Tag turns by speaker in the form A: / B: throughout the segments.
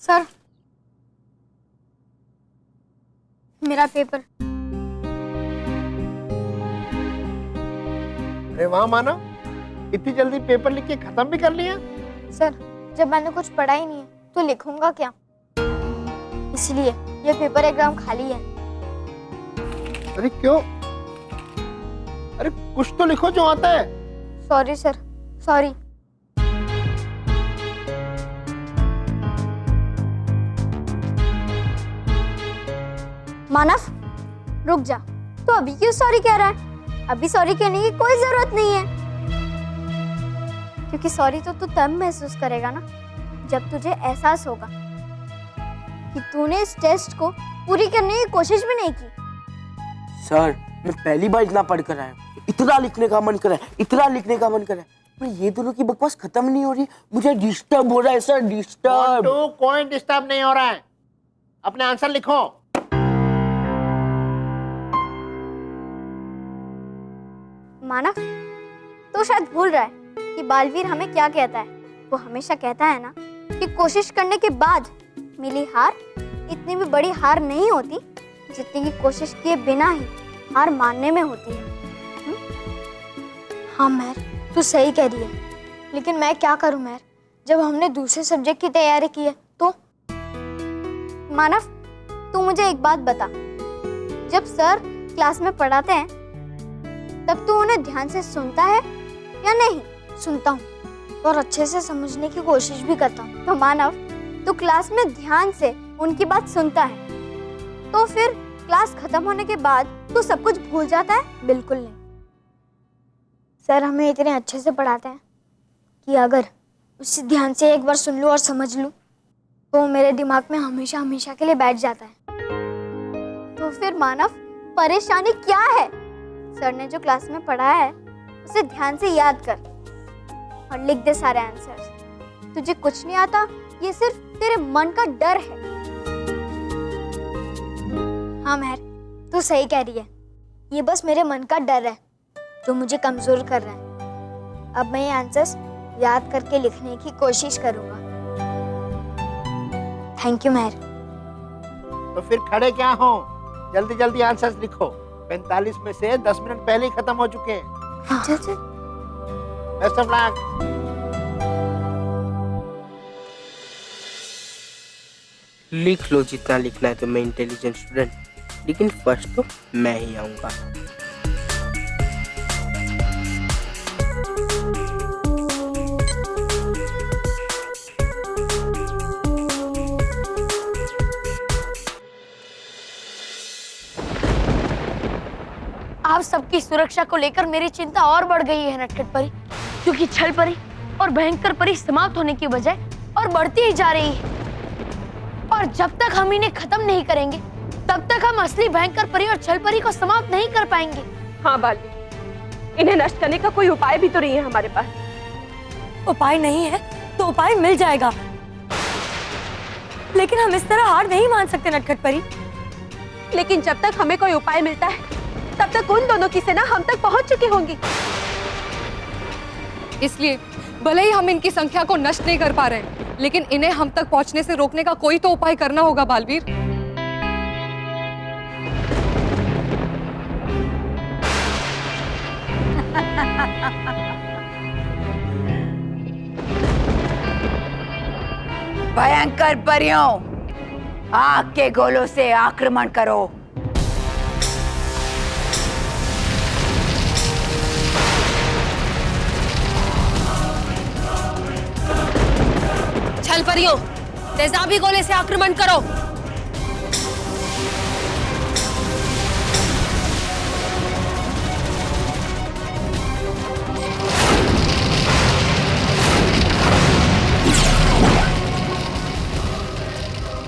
A: Sir, मेरा paper.
B: अरे वाह मानव, इतनी जल्दी पेपर लिख के खत्म भी कर लिया।
A: सर, जब मैंने कुछ पढ़ा ही नहीं है तो लिखूंगा क्या, इसलिए ये पेपर एग्जाम खाली है।
B: अरे क्यों? अरे कुछ तो लिखो जो आता है।
A: Sorry sir, sorry. मानव, रुक जा, तो अभी क्यों सॉरी कह रहा है? अभी सॉरी कहने की कोई जरूरत नहीं है, क्योंकि सॉरी तो तू तब महसूस करेगा ना जब तुझे एहसास होगा कि तूने इस टेस्ट को पूरी करने की कोशिश भी नहीं की।
C: सर, मैं पहली बार इतना पढ़ कर आया हूँ, इतना लिखने का मन कर रहा है, इतना लिखने का मन कर रहा है, पर ये दोनों की बकवास खत्म नहीं हो रही। मुझे डिस्टर्ब हो रहा है सर, डिस्टर्ब।
B: कोई डिस्टर्ब नहीं हो रहा है, अपने आंसर लिखो।
A: मानव, तो शायद भूल रहा है कि बालवीर हमें क्या कहता है। वो हमेशा कहता है ना कि कोशिश करने के बाद मिली हार इतनी भी बड़ी हार नहीं होती जितनी की कोशिश किए बिना ही हार मानने में होती है। हाँ महर, तू सही कह रही है, लेकिन मैं क्या करूं महर, जब हमने दूसरे सब्जेक्ट की तैयारी की है तो। मानव, तू मुझे एक बात बता, जब सर क्लास में पढ़ाते हैं तब तू उन्हें ध्यान से सुनता है या नहीं? सुनता हूँ और अच्छे से समझने की कोशिश भी करता हूँ। तो मानव, तू क्लास में ध्यान से उनकी बात सुनता है, तो फिर क्लास खत्म होने के बाद तू सब कुछ भूल जाता है? बिल्कुल नहीं। सर हमें इतने अच्छे से पढ़ाते हैं कि अगर उसे ध्यान से एक बार सुन लूँ और समझ लूँ तो मेरे दिमाग में हमेशा हमेशा के लिए बैठ जाता है। तो फिर मानव, परेशानी क्या है? सर ने जो क्लास में पढ़ाया है उसे ध्यान से याद कर और लिख दे सारे आंसर्स। तुझे कुछ नहीं आता, ये सिर्फ तेरे मन का डर है। हाँ महर, तू सही कह रही है, ये बस मेरे मन का डर है जो मुझे कमजोर कर रहा है। अब मैं ये आंसर्स याद करके लिखने की कोशिश करूंगा। थैंक यू महर।
B: तो फिर खड़े क्या हो, जल्दी जल्दी आंसर्स लिखो। 45 में से 10 मिनट पहले ही खत्म हो चुके हैं।
A: अच्छा।
B: Best of luck.
C: लिख लो जितना लिखना है, तो मैं इंटेलिजेंट स्टूडेंट, लेकिन फर्स्ट तो मैं ही आऊंगा।
D: आप सबकी सुरक्षा को लेकर मेरी चिंता और बढ़ गई है नटखट परी, क्योंकि छल परी और भयंकर परी समाप्त होने की बजाय और बढ़ती ही जा रही है। और जब तक हम इन्हें खत्म नहीं करेंगे तब तक हम असली भयंकर परी और छल परी को समाप्त नहीं कर पाएंगे।
E: हाँ बालवीर, इन्हें नष्ट करने का कोई उपाय भी तो नहीं है हमारे पास।
F: उपाय नहीं है तो उपाय मिल जाएगा, लेकिन हम इस तरह हार नहीं मान सकते नटखट परी।
E: लेकिन जब तक हमें कोई उपाय मिलता है तब तक उन दोनों की सेना हम तक पहुंच चुकी होंगी।
G: इसलिए भले ही हम इनकी संख्या को नष्ट नहीं कर पा रहे हैं, लेकिन इन्हें हम तक पहुंचने से रोकने का कोई तो उपाय करना होगा बालवीर।
H: भयंकर परियों, आग के गोलों से आक्रमण करो।
F: छल परियों, तेजाबी गोले से आक्रमण करो।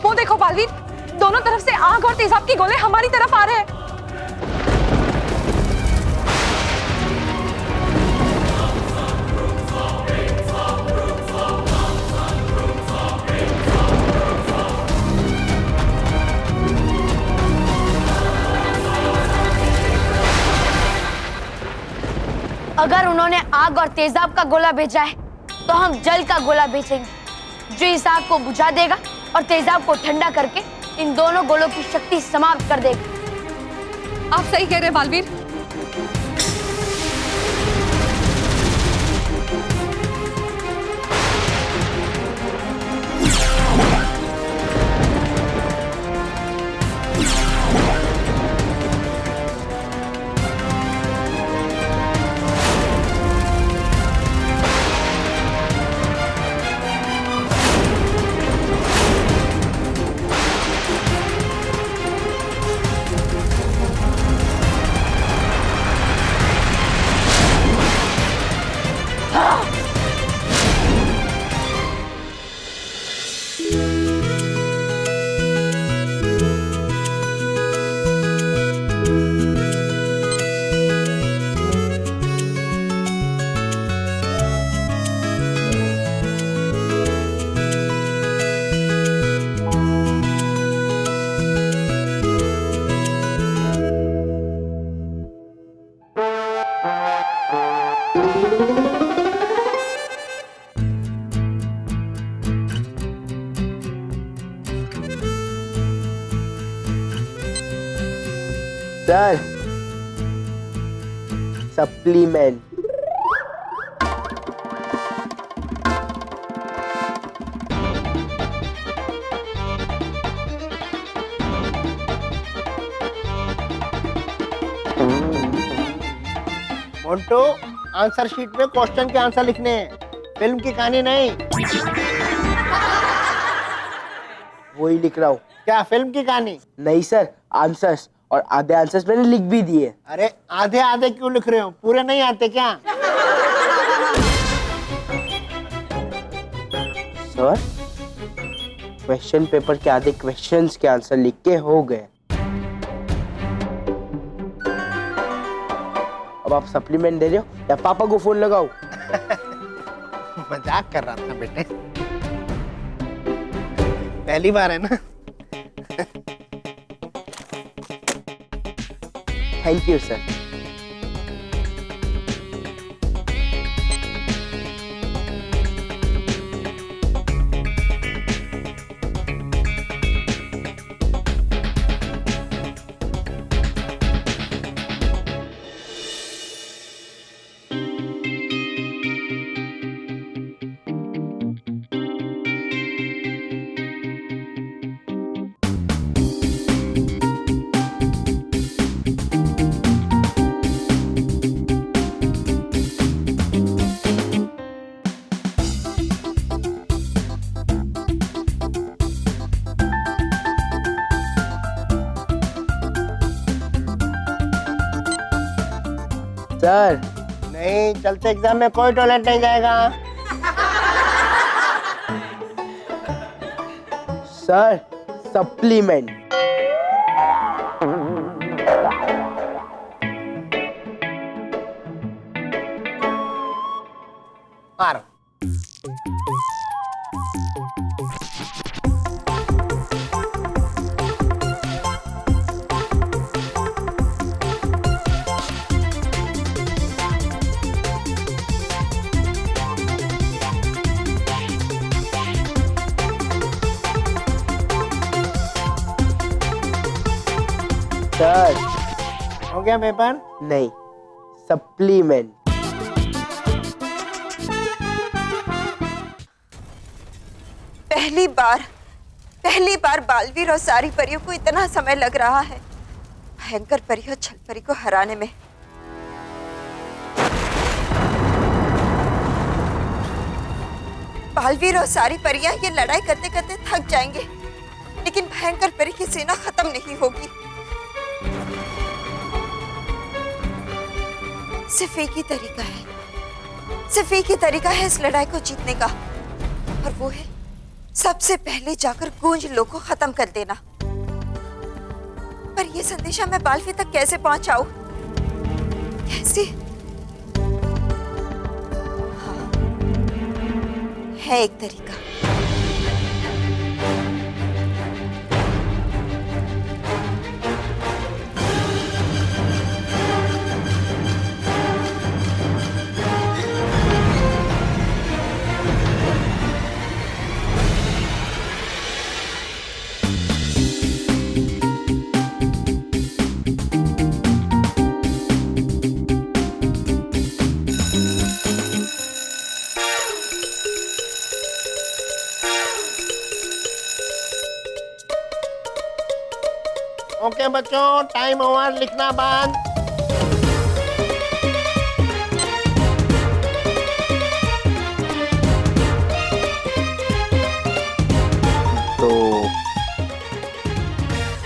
E: वो देखो बालवीर, दोनों तरफ से आग और तेजाब के गोले हमारी तरफ आ रहे हैं।
D: अगर उन्होंने आग और तेजाब का गोला भेजा है तो हम जल का गोला भेजेंगे, जो इस आग को बुझा देगा और तेजाब को ठंडा करके इन दोनों गोलों की शक्ति समाप्त कर देगा।
G: आप सही कह रहे हैं Baalveer.
C: Sir, supplement.
B: Montu, answer sheet में क्वेश्चन के आंसर लिखने हैं, फिल्म की कहानी नहीं।
C: वही लिख रहा हूँ।
B: क्या फिल्म की कहानी?
C: नहीं सर, आंसर्स, और आधे आंसर्स मैंने लिख भी दिए।
B: अरे आधे आधे क्यों लिख रहे हो? पूरे नहीं आते क्या?
C: सर, क्वेश्चन पेपर के आधे क्वेश्चंस के आंसर लिख के हो गए। अब आप सप्लीमेंट दे रहे हो या पापा को फोन लगाओ?
B: मजाक कर रहा था बेटे, पहली बार है ना।
C: Thank you sir. सर,
B: नहीं, चलते एग्जाम में कोई टॉयलेट नहीं जाएगा।
C: Sir, supplement.
B: मारो।
C: सर,
B: हो गया पेपर?
C: नहीं, सप्लीमेंट।
E: पहली बार बालवीर और सारी परियों को इतना समय लग रहा है भयंकर परी और छल परी को हराने में। बालवीर और सारी परियां ये लड़ाई करते करते थक जाएंगे, लेकिन भयंकर परी की सेना खत्म नहीं होगी। सिर्फ एक ही तरीका है इस लड़ाई को जीतने का, और वो है सबसे पहले जाकर गूंज लो को खत्म कर देना। पर ये संदेशा मैं बालवीर तक कैसे पहुंचाऊं? कैसे? हाँ, है एक तरीका।
B: बच्चों, टाइम ओवर, लिखना बंद।
C: दो,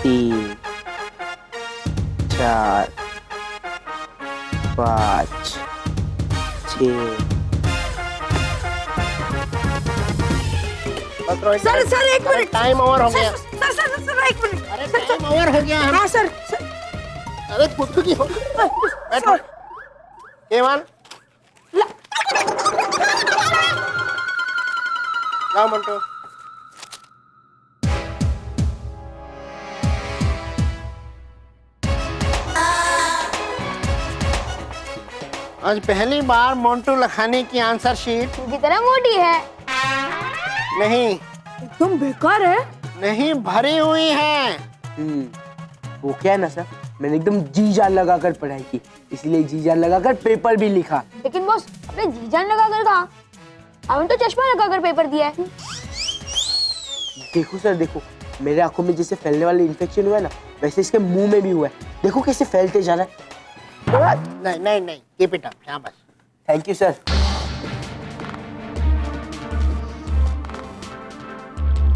C: तीन, चार, पाँच, छः।
E: सर एक मिनट।
B: टाइम ओवर हो गया।
E: सर एक मिनट।
B: अरे टाइम ओवर हो गया।
E: हाँ सर।
B: अरे खुद की हो। बैठो। केवल लाओ मंटो। आज पहली बार मोंटू लखानी की आंसर शीट
A: की तरह मोटी है।
B: नहीं
F: एकदम बेकार है।
B: नहीं भरी हुई है।
C: वो क्या है ना सर, मैंने एकदम जी जान लगाकर पढ़ाई की, इसलिए जी जान लगाकर पेपर भी लिखा।
A: लेकिन बॉस, अपने जी जान लगा कर कहा? हमने तो चश्मा लगा कर पेपर दिया है।
C: देखो सर देखो, मेरे आंखों में जैसे फैलने वाले इन्फेक्शन हुआ है ना, वैसे इसके मुंह में भी हुआ है। देखो कैसे फैलते जा रहा है।
B: नहीं नहीं नहीं, कीप इट अप, शाबाश।
C: Thank you sir.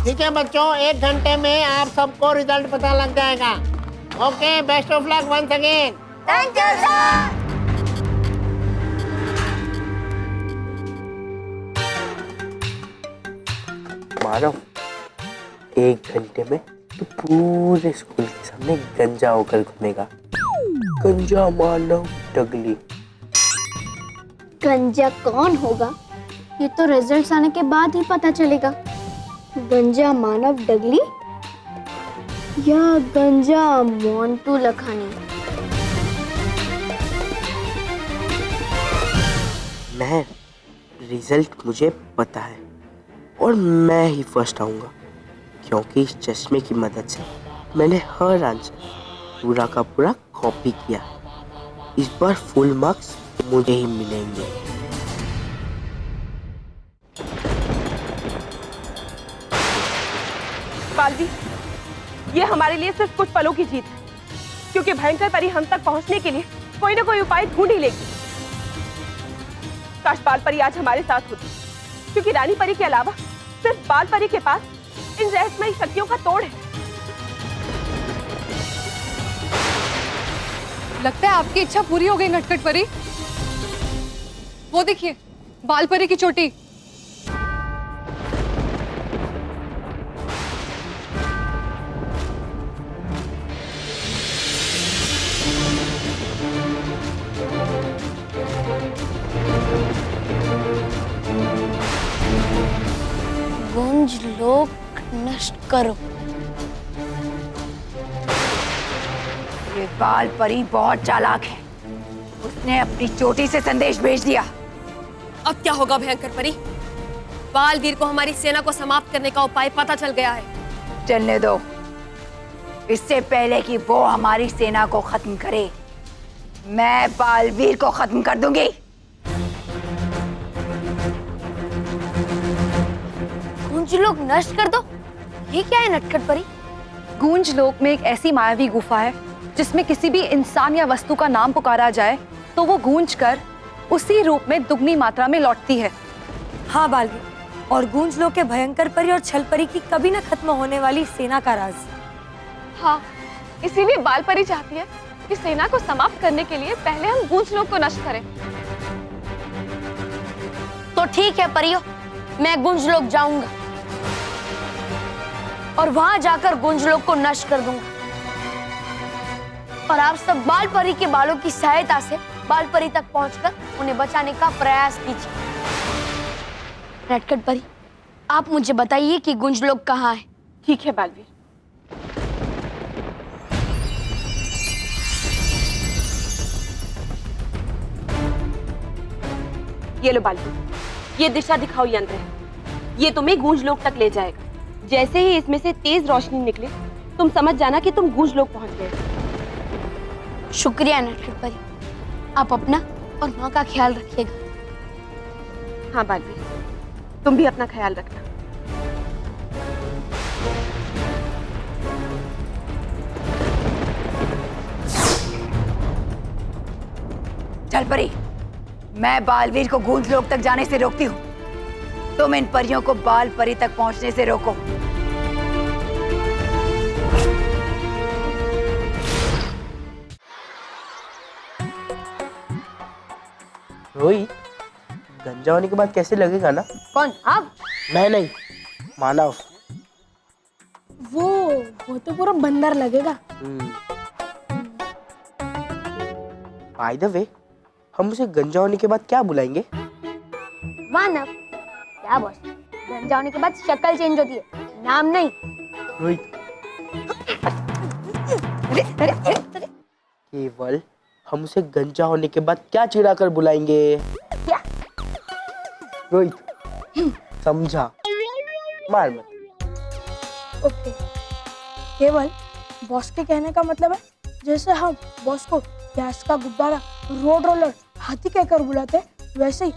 B: ठीक है बच्चों, 1 घंटे में आप सबको रिजल्ट पता लग जाएगा। Okay, best of luck once again.
E: Thank you sir.
C: मानो 1 घंटे में तो पूरे स्कूल के सामने गंजा होकर घूमेगा। गंजा मानव डगली।
A: गंजा कौन होगा ये तो रिजल्ट्स आने के बाद ही पता चलेगा। गंजा मानव डगली या गंजा मोंटू लखानी।
C: मैं रिजल्ट मुझे पता है और मैं ही फर्स्ट आऊंगा, क्योंकि इस चश्मे की मदद से मैंने हर आंसर पूरा का पूरा कॉपी किया। इस बार फुल मार्क्स मुझे ही मिलेंगे।
I: बालवी, ये हमारे लिए सिर्फ कुछ पलों की जीत है, क्योंकि भयंकर परी हम तक पहुंचने के लिए कोई ना कोई उपाय ढूंढ ही लेगी। काश बाल परी आज हमारे साथ होती, क्योंकि रानी परी के अलावा सिर्फ बाल परी के पास इन रहस्यमयी शक्तियों का तोड़ है।
G: लगता है आपकी इच्छा पूरी हो गई नटखट परी। वो देखिए, बाल परी की चोटी।
D: गुंज लोक नष्ट करो।
H: ये बाल परी बहुत चालाक है। उसने अपनी चोटी से संदेश भेज दिया।
F: अब क्या होगा भयंकर परी? बालवीर को हमारी सेना को समाप्त करने का उपाय पता चल गया है।
H: चलने दो, इससे पहले कि वो हमारी सेना को खत्म करे, मैं बालवीर को खत्म कर दूंगी।
D: गुंज लोक नष्ट कर दो? ये क्या है नटखट परी?
J: गूंज लोक में एक ऐसी मायावी गुफा है जिसमें किसी भी इंसान या वस्तु का नाम पुकारा जाए तो वो गूंज कर उसी रूप में दुगनी मात्रा में लौटती है।
F: हाँ बालवी, और गूंज लोक के भयंकर परी और छल परी की कभी न खत्म होने वाली सेना का राज।
I: हाँ, इसीलिए बाल परी चाहती है कि सेना को समाप्त करने के लिए पहले हम गूंज लोक को नष्ट करें।
D: तो ठीक है परियो, मैं गुंज लोक जाऊंगा और वहां जाकर गुंज लोक को नष्ट कर दूंगा। और आप सब बाल परी के बालों की सहायता से बाल परी तक पहुंचकर उन्हें बचाने का प्रयास कीजिए। नटखट परी, आप मुझे बताइए कि गुंज लोक कहाँ है?
I: ठीक है बालवीर। ये लो बालवीर, ये दिशा दिखाओ यंत्र है। ये तुम्हें गूंज लोक तक ले जाएगा। जैसे ही इसमें से तेज रोशनी निकले, तुम समझ जाना कि तुम गूंज लोक पहुंच गए।
D: शुक्रिया नटखट परी, आप अपना और माँ का ख्याल रखिएगा।
I: हाँ बालवीर, तुम भी अपना ख्याल रखना।
H: छलपरी, मैं बालवीर को गूंज लोक तक जाने से रोकती हूँ। तुम इन परियों को बाल परी तक पहुंचने से रोको।
C: रोहित, गंजा होने के बाद कैसे लगेगा ना?
D: कौन आप?
C: मैं नहीं, मानव।
A: वो तो पूरा बंदर लगेगा।
C: बाय द वे, हम उसे गंजा होने के बाद क्या बुलाएंगे?
D: मानव। क्या बॉस, गंजा होने के बाद शक्ल चेंज होती है, नाम नहीं।
C: रोहित, केवल हम उसे गंजा होने के बाद क्या चिढ़ाकर बुलाएंगे?
D: क्या?
C: रोहित, समझा? मार मत।
A: ओके, केवल बॉस के कहने का मतलब है जैसे हम बॉस को गैस का गुब्बारा, रोड रोलर, हाथी कहकर बुलाते, वैसे ही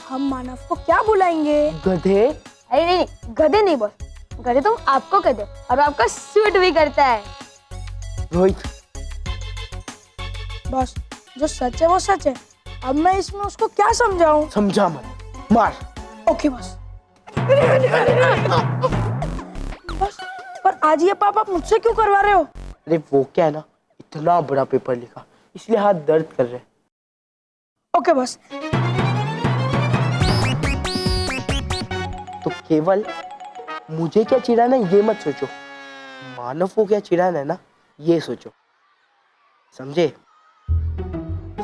A: हम मानव को क्या बुलाएंगे?
C: गधे?
D: अरे नहीं, गधे नहीं बॉस, गधे तो आपको कहते और आपका सूट भी करता है।
C: रोहित,
A: बॉस जो सच है वो सच है, अब मैं इसमें उसको क्या समझाऊं?
C: समझा मत, मार।
A: Okay boss. बस, पर आज ये पाप आप मुझसे क्यों करवा रहे हो?
C: अरे वो क्या है ना, इतना बड़ा पेपर लिखा, इसलिए हाथ दर्द कर रहे हैं।
A: Okay boss.
C: तो केवल मुझे क्या चिढ़ाना है ये मत सोचो, मानव को क्या चिढ़ाना है ना ये सोचो। समझे?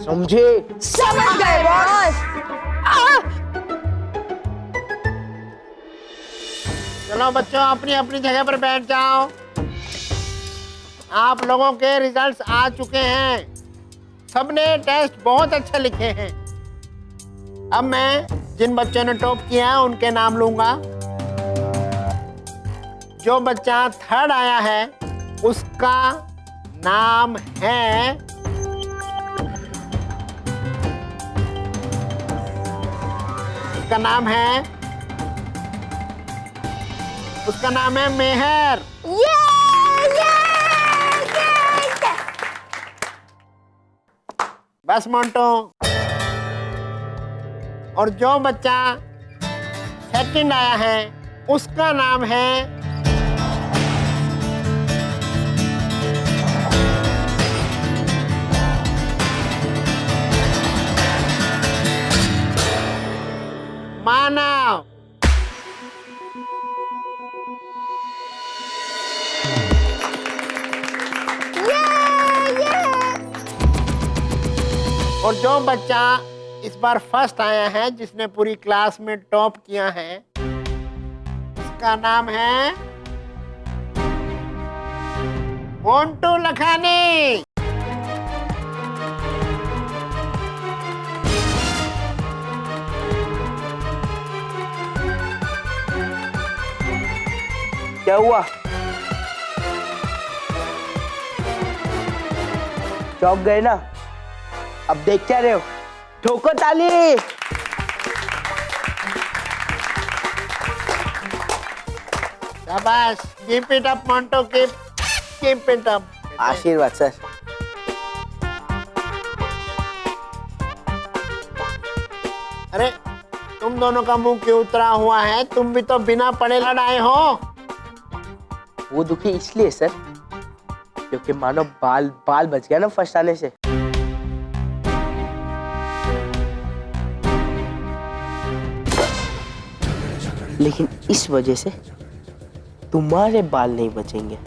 C: समझे?
A: समझ गए बॉस।
B: चलो बच्चों, अपनी अपनी जगह पर बैठ जाओ। आप लोगों के रिजल्ट्स आ चुके हैं। सबने टेस्ट बहुत अच्छे लिखे हैं। अब मैं जिन बच्चों ने टॉप किया है उनके नाम लूंगा। जो बच्चा थर्ड आया है उसका नाम है उसका नाम है मेहर। बस मोंटो। और जो बच्चा सेकंड आया है उसका नाम है मानव। और जो बच्चा इस बार फर्स्ट आया है, जिसने पूरी क्लास में टॉप किया है, उसका नाम है मोंटू लखानी।
C: क्या हुआ? चौंक गए ना? अब देख क्या रहे हो? ठोको ताली।
B: शाबाश, keep it up Montu, keep it up.
C: आशीर्वाद सर।
B: अरे तुम दोनों का मुंह क्यों उतरा हुआ है? तुम भी तो बिना पढ़े लड़ आए हो।
C: वो दुखी इसलिए सर क्योंकि मानो बाल बच गया ना फर्स्ट आने से। लेकिन इस वजह से तुम्हारे बाल नहीं बचेंगे।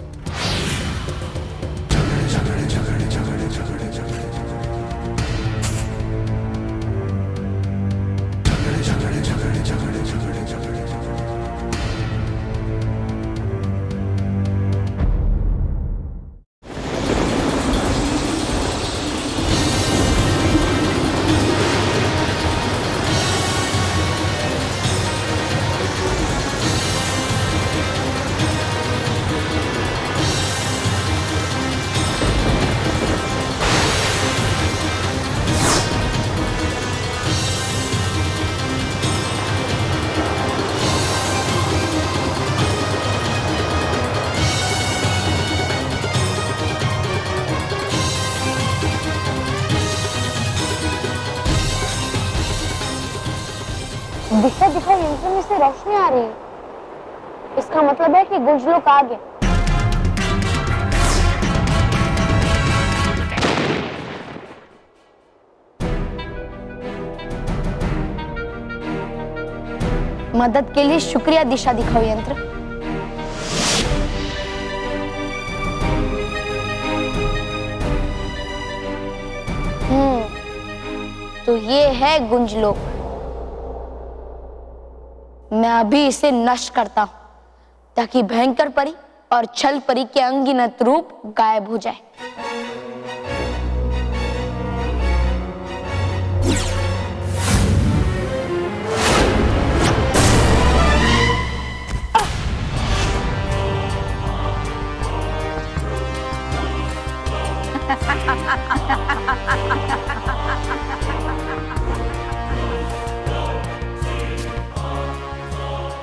D: दिशा दिखाओ यंत्र में से रोशनी आ रही है। इसका मतलब है कि गुंज लोग आ गए। मदद के लिए शुक्रिया दिशा दिखाओ यंत्र। तो ये है गुंज लोक। मैं अभी इसे नष्ट करता हूं ताकि भयंकर परी और छल परी के अनगिनत रूप गायब हो जाए।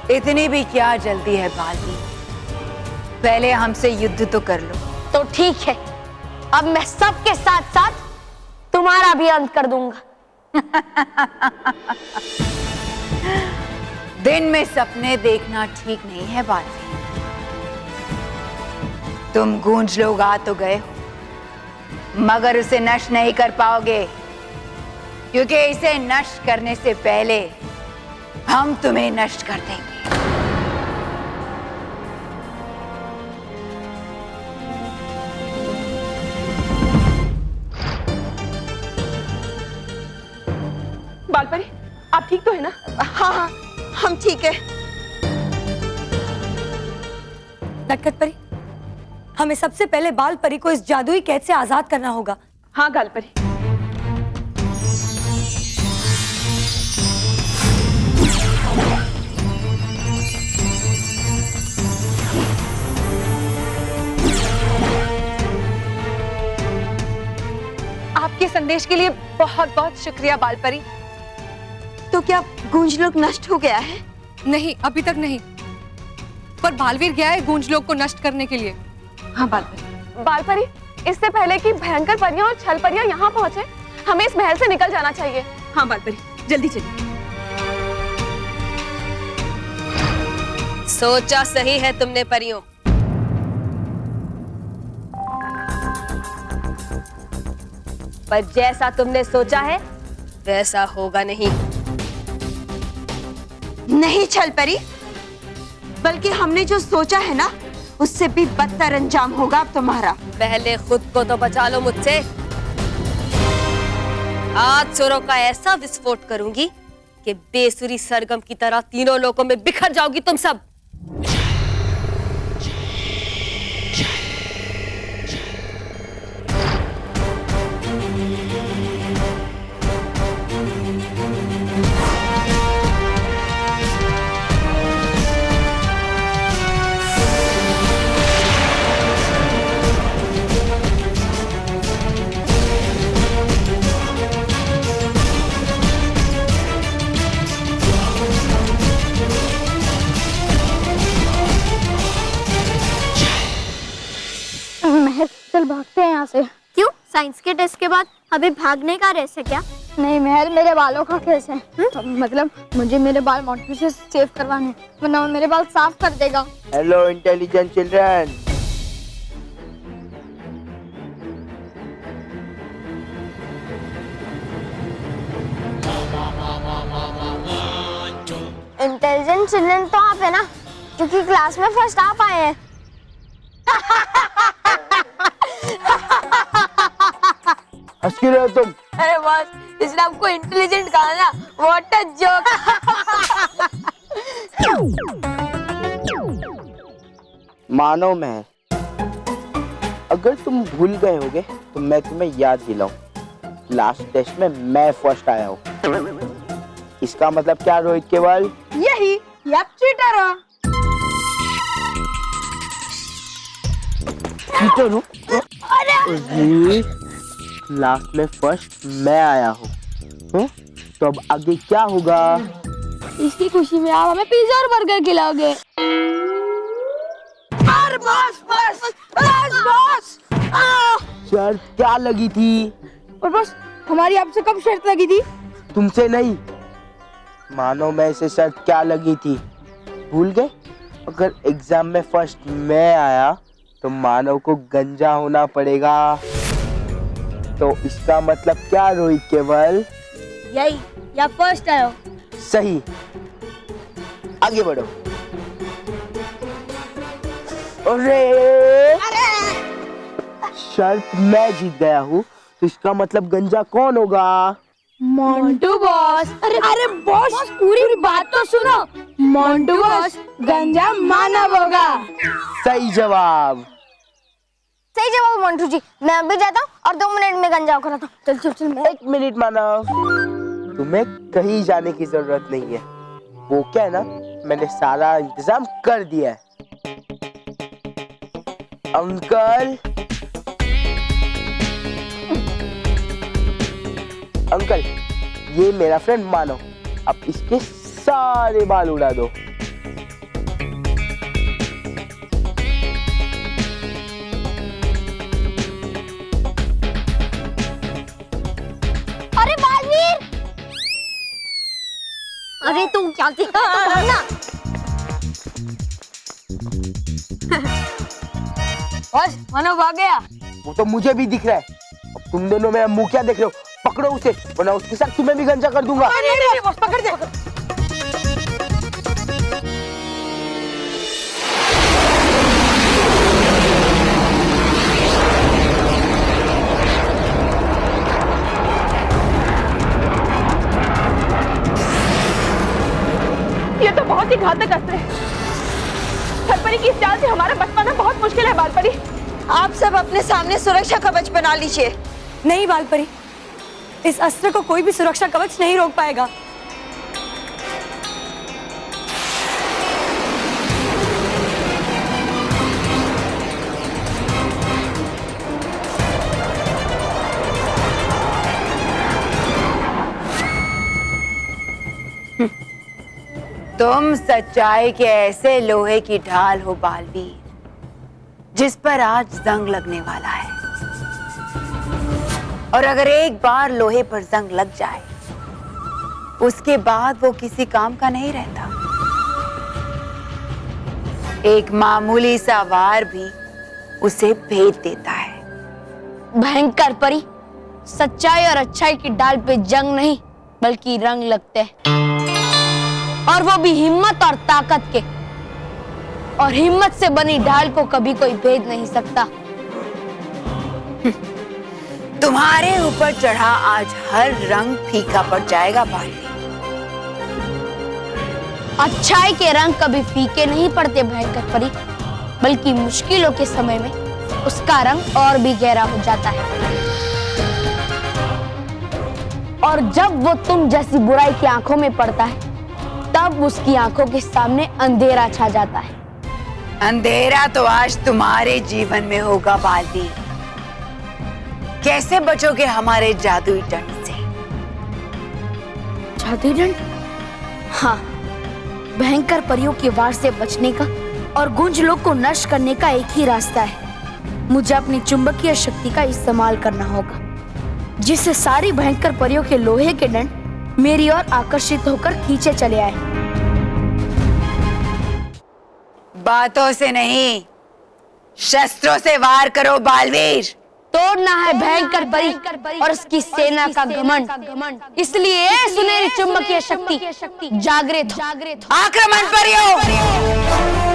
H: इतनी भी क्या जल्दी है बालवीर, पहले हमसे युद्ध तो कर लो।
D: तो ठीक है, अब मैं सबके साथ साथ तुम्हारा भी अंत कर दूंगा।
H: दिन में सपने देखना ठीक नहीं है बालवीर। तुम गूंज लोग आ तो गए हो, मगर उसे नष्ट नहीं कर पाओगे, क्योंकि इसे नष्ट करने से पहले हम तुम्हें नष्ट कर देंगे।
I: बालपरी, आप ठीक तो है ना?
E: हाँ हाँ, हम ठीक है।
K: नटखट परी, हमें सबसे पहले बाल परी को इस जादुई कैद से आजाद करना होगा।
I: हाँ गालपरी।
J: आपके संदेश के लिए बहुत बहुत शुक्रिया बालपरी।
E: तो क्या गूंज लोक नष्ट हो गया है?
G: नहीं, अभी तक नहीं, पर बालवीर गया है गूंज लोक को नष्ट करने के लिए।
I: हाँ बालपरी। बालपरी, इससे पहले कि भयंकर परियां और छल परियां यहाँ पहुंचे, हमें इस महल से निकल जाना चाहिए। हाँ बालपरी, जल्दी चलिए।
F: सोचा सही है तुमने परियों, पर जैसा तुमने सोचा है वैसा होगा नहीं।
E: नहीं छल परी, बल्कि हमने जो सोचा है ना, उससे भी बदतर अंजाम होगा अब तुम्हारा।
F: पहले खुद को तो बचा लो मुझसे। आज सुरों का ऐसा विस्फोट करूंगी कि बेसुरी सरगम की तरह तीनों लोकों में बिखर जाओगी तुम सब।
A: महर, चल भागते हैं यहाँ से। क्यों? साइंस के टेस्ट के बाद अभी भागने का रेस है क्या? नहीं महर, मेरे बालों का केस है। मतलब मुझे मेरे बाल मोंटू से सेव करवाने, वरना वो मेरे बाल साफ कर देगा।
C: Hello intelligent children.
A: Intelligent children तो आप है ना, क्योंकि क्लास में फर्स्ट आप आए हैं।
C: हंस क्यों रहे हो तुम?
D: अरे बॉस, इसने आपको इंटेलिजेंट कहा ना, व्हाट अ जोक।
C: मानो मैं, अगर तुम भूल गए होगे तो मैं तुम्हें याद दिलाऊं। लास्ट टेस्ट में मैं फर्स्ट आया हूँ। इसका मतलब क्या रोहित केवल?
E: यही, आप चीटर हो।
C: चीटर हूँ? अरे लास्ट में फर्स्ट मैं आया हूँ। तो अब आगे क्या होगा?
D: इसकी खुशी में आप हमें पिज्जा और बर्गर खिलाओगे।
C: शर्त क्या लगी थी?
D: और बस हमारी आपसे कब शर्त लगी थी?
C: तुमसे नहीं, मानो मैं इसे शर्त क्या लगी थी, भूल गए? अगर एग्जाम में फर्स्ट मैं आया तो मानव को गंजा होना पड़ेगा। तो इसका मतलब क्या रोहित केवल?
D: यही, या फर्स्ट आयो।
C: सही, आगे बढ़ो। अरे शर्त मैं जीत गया हूँ, तो इसका मतलब गंजा कौन होगा?
D: मोंटू बॉस। अरे बॉस, पूरी बात तो सुनो। मोंटू बॉस, गंजा मानव होगा।
C: सही जवाब।
A: सही जवाब मंटू जी। मैं अभी जाता हूँ और 2 मिनट में गंजा होकर आता हूँ। चल चल चल।
C: 1 मिनट मानव, तुम्हें कहीं जाने की जरूरत नहीं है। वो क्या है ना, मैंने सारा इंतजाम कर दिया है। अंकल, अंकल, ये मेरा फ्रेंड मानव, अब इसके सारे बाल उड़ा दो।
A: अरे बालवीर, अरे तू क्या ना।
D: बॉस, मानव आ गया।
C: वो तो मुझे भी दिख रहा है। अब तुम दोनों मेरा मुंह क्या देख रहे हो? पकड़ो उसे, वरना उसके साथ तुम्हें भी गंजा कर दूंगा।
D: नहीं, बॉस पकड़ दे।
I: ये तो बहुत ही घातक अस्त्र है। छलपरी की इस चाल से हमारा बच पाना बहुत मुश्किल है बालपरी।
E: आप सब अपने सामने सुरक्षा कवच बना लीजिए।
K: नहीं बालपरी, इस अस्त्र को कोई भी सुरक्षा कवच नहीं रोक पाएगा।
H: तुम सच्चाई के ऐसे लोहे की ढाल हो बालवीर, जिस पर आज जंग लगने वाला है। और अगर एक बार लोहे पर जंग लग जाए, उसके बाद वो किसी काम का नहीं रहता। एक मामूली सा वार भी उसे भेद देता है।
D: भयंकर परी, सच्चाई और अच्छाई की डाल पे जंग नहीं बल्कि रंग लगते हैं, और वो भी हिम्मत और ताकत के। और हिम्मत से बनी ढाल को कभी कोई भेद नहीं सकता।
H: तुम्हारे ऊपर चढ़ा आज हर रंग फीका पड़ जाएगा बालवीर।
D: अच्छाई के रंग कभी फीके नहीं पड़ते भयंकर परी, बल्कि मुश्किलों के समय में उसका रंग और भी गहरा हो जाता है। और जब वो तुम जैसी बुराई की आंखों में पड़ता है, तब उसकी आंखों के सामने अंधेरा छा जाता है।
H: अंधेरा तो आज तुम्हारे जीवन में होगा बालवीर। कैसे बचोगे हमारे जादुई दंड से?
D: जादुई दंड? हाँ, भयंकर परियों के वार से बचने का और गुंज लोग को नष्ट करने का एक ही रास्ता है। मुझे अपनी चुंबकीय शक्ति का इस्तेमाल करना होगा, जिससे सारी भयंकर परियों के लोहे के दंड मेरी ओर आकर्षित होकर खींचे चले आए।
H: बातों से नहीं, शस्त्रों से वार करो बालवीर।
D: तोड़ना है भयंकर परी और उसकी सेना का घमंड। इसलिए सुनहरी चुंबकीय शक्ति जागृत हो।
H: आक्रमण परियों!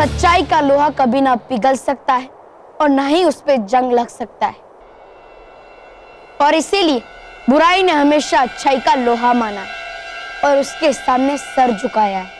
D: सच्चाई का लोहा कभी ना पिघल सकता है और ना ही उस पे जंग लग सकता है, और इसीलिए बुराई ने हमेशा अच्छाई का लोहा माना है और उसके सामने सर झुकाया है।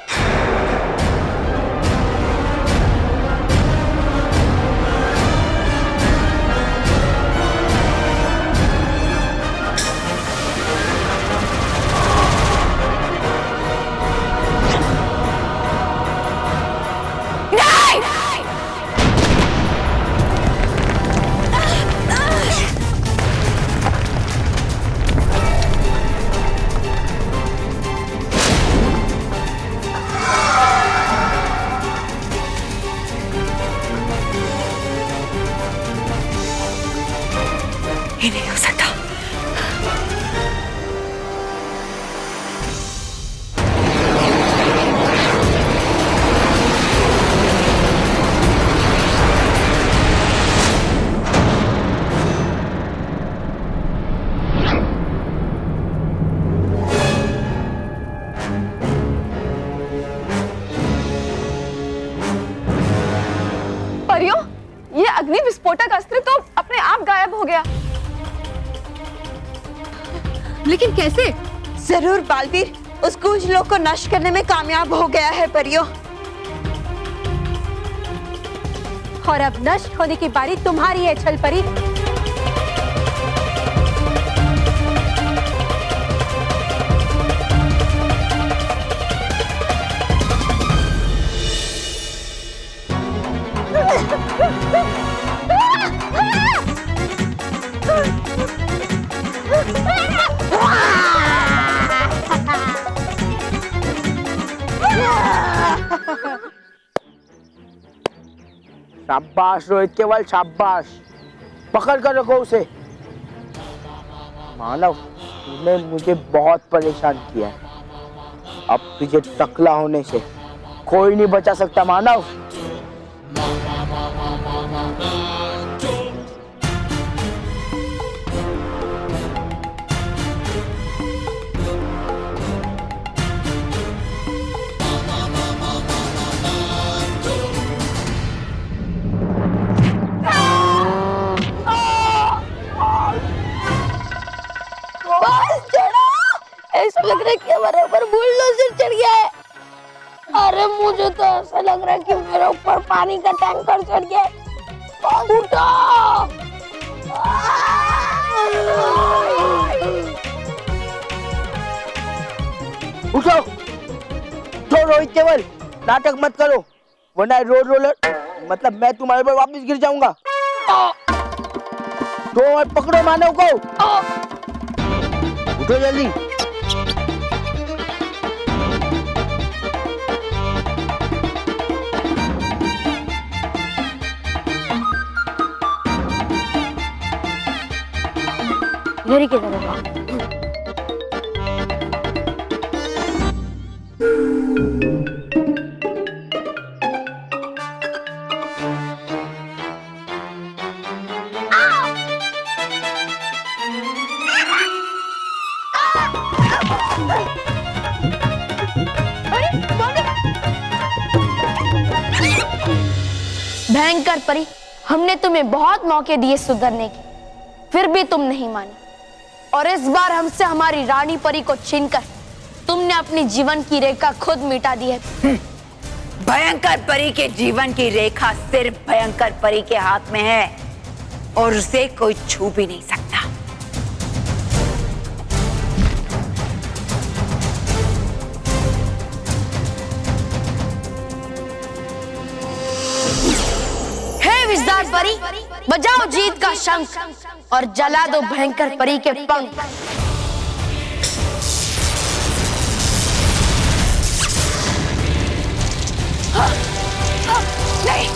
H: ये नहीं हो सकता।
J: परियों, ये अग्नि विस्फोटक अस्त्र तो अपने आप गायब हो गया। लेकिन कैसे?
E: जरूर बालवीर उस गूंज लोक को नष्ट करने में कामयाब हो गया है परियों।
K: और अब नष्ट होने की बारी तुम्हारी है छल परी।
C: शाबाश रोहित केवल, शाबाश। पकड़ कर रखो उसे। मानव, तूने मुझे बहुत परेशान किया है। अब तुझे टकला होने से कोई नहीं बचा सकता मानव।
D: ऐसा लग रहा है कि हमारे ऊपर बुलडोजर चढ़ गया है। अरे मुझे तो ऐसा लग रहा है कि मेरे ऊपर पानी का टैंकर चढ़ गया है। उठो!
C: उठो, तो रोहित केवल नाटक मत करो, वरना रोड रोलर मतलब मैं तुम्हारे पर वापस गिर जाऊंगा। तो और पकड़ो मानव को। उठो जल्दी।
D: इधर ही किधर होगा? भयंकर परी, हमने तुम्हें बहुत मौके दिए सुधरने के, फिर भी तुम नहीं मानी, और इस बार हमसे हमारी रानी परी को छीनकर तुमने अपनी जीवन की रेखा खुद मिटा दी है।
H: भयंकर परी के जीवन की रेखा सिर्फ भयंकर परी के हाथ में है और उसे कोई छू भी नहीं सकता।
D: हे विजदार परी, बजाओ जीत का शंख और जला दो भयंकर परी के पंख।
H: नहीं,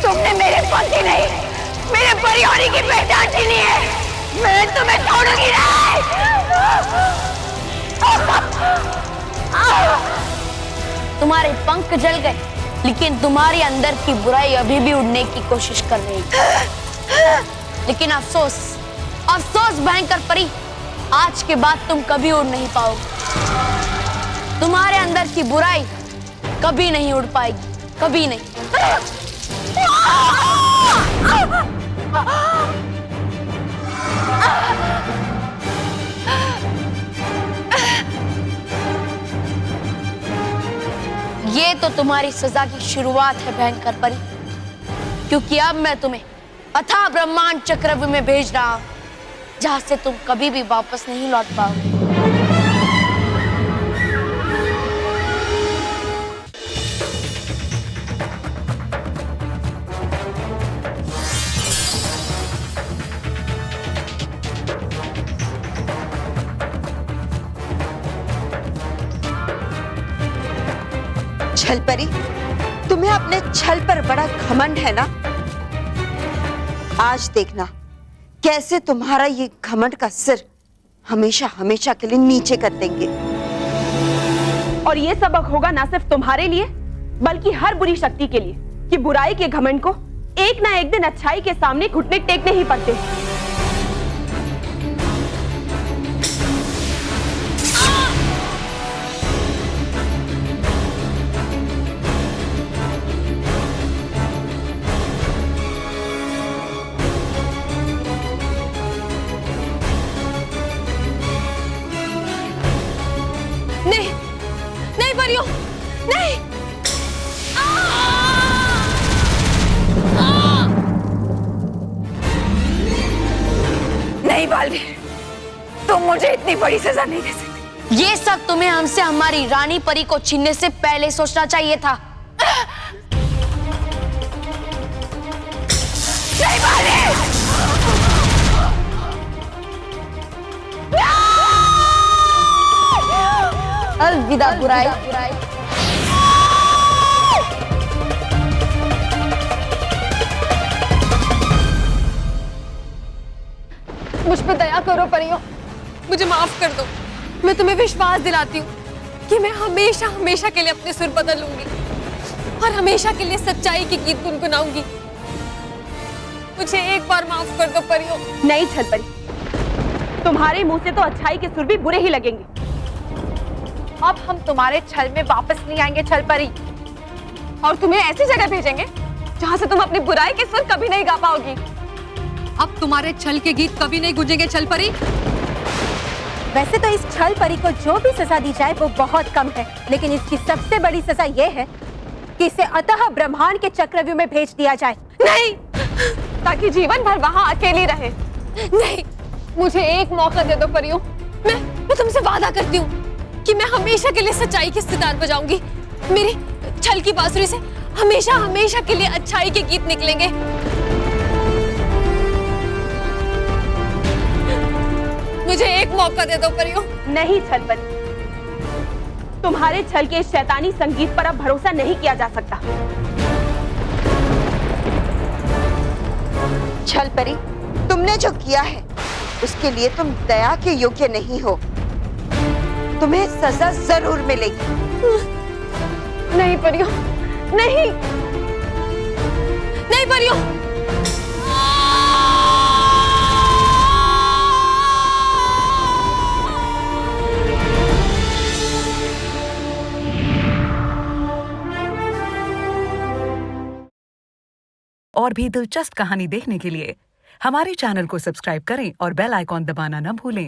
H: तुमने मेरे पंख नहीं, मेरे परी होने की पहचान छीनी है। मैं तुम्हें छोड़ूंगी नहीं।
D: तुम्हारे पंख जल गए, लेकिन तुम्हारे अंदर की बुराई अभी भी उड़ने की कोशिश कर रही है। लेकिन अफसोस, अफसोस भयंकर परी, आज के बाद तुम कभी उड़ नहीं पाओगे। तुम्हारे अंदर की बुराई कभी नहीं उड़ पाएगी, कभी नहीं। ये तो तुम्हारी सजा की शुरुआत है भयंकर परी, क्योंकि अब मैं तुम्हें अथाह ब्रह्मांड चक्रव्यूह में भेज रहा हूं, जहां से तुम कभी भी वापस नहीं लौट पाओगे।
E: छल परी, तुम्हें अपने छल पर बड़ा घमंड है ना। आज देखना कैसे तुम्हारा ये घमंड का सिर हमेशा हमेशा के लिए नीचे कर देंगे।
I: और ये सबक होगा ना सिर्फ तुम्हारे लिए, बल्कि हर बुरी शक्ति के लिए, कि बुराई के घमंड को एक ना एक दिन अच्छाई के सामने घुटने टेकने ही पड़ते।
F: नहीं, नहीं परियों, नहीं।
H: नहीं बालवीर, तुम मुझे इतनी बड़ी सजा नहीं दे सकते।
D: ये सब तुम्हें हमसे हमारी रानी परी को छीनने से पहले सोचना चाहिए था।
H: नहीं बालवीर!
D: अलविदा बुराई।
F: मुझ पे दया करो परियों, मुझे माफ कर दो। मैं तुम्हें विश्वास दिलाती हूँ कि मैं हमेशा हमेशा के लिए अपने सुर बदल लूंगी और हमेशा के लिए सच्चाई की गीत गुनगुनाऊंगी। मुझे एक बार माफ कर दो परियों।
I: नहीं छल परी, तुम्हारे मुंह से तो अच्छाई के सुर भी बुरे ही लगेंगे।
J: अब हम तुम्हारे छल में वापस नहीं आएंगे छल परी, और तुम्हें ऐसी जगह भेजेंगे जहां से तुम अपनी बुराई के सुर कभी नहीं गा पाओगी।
G: अब तुम्हारे छल के गीत कभी नहीं गूंजेंगे छल परी।
L: वैसे तो इस छल परी को जो भी सजा दी जाए वो बहुत कम है, लेकिन इसकी सबसे बड़ी सजा ये है कि इसे अतः ब्रह्मांड के चक्रव्यूह में भेज दिया जाए।
F: नहीं, ताकि जीवन भर वहां अकेली रहे। नहीं, मुझे एक मौका दे दो परियों। मैं तुमसे वादा करती हूँ कि मैं हमेशा के लिए सच्चाई की सितार बजाऊंगी। मेरी छल की बांसुरी से हमेशा हमेशा के लिए अच्छाई के गीत निकलेंगे। मुझे एक मौका दे दो परियों।
I: नहीं छल परी, तुम्हारे छल के इस शैतानी संगीत पर अब भरोसा नहीं किया जा सकता।
E: छल परी, तुमने जो किया है उसके लिए तुम दया के योग्य नहीं हो। तुम्हें सजा जरूर मिलेगी।
F: नहीं परियों, नहीं, नहीं परियों।
M: और भी दिलचस्प कहानी देखने के लिए हमारे चैनल को सब्सक्राइब करें और बेल आइकॉन दबाना न भूलें।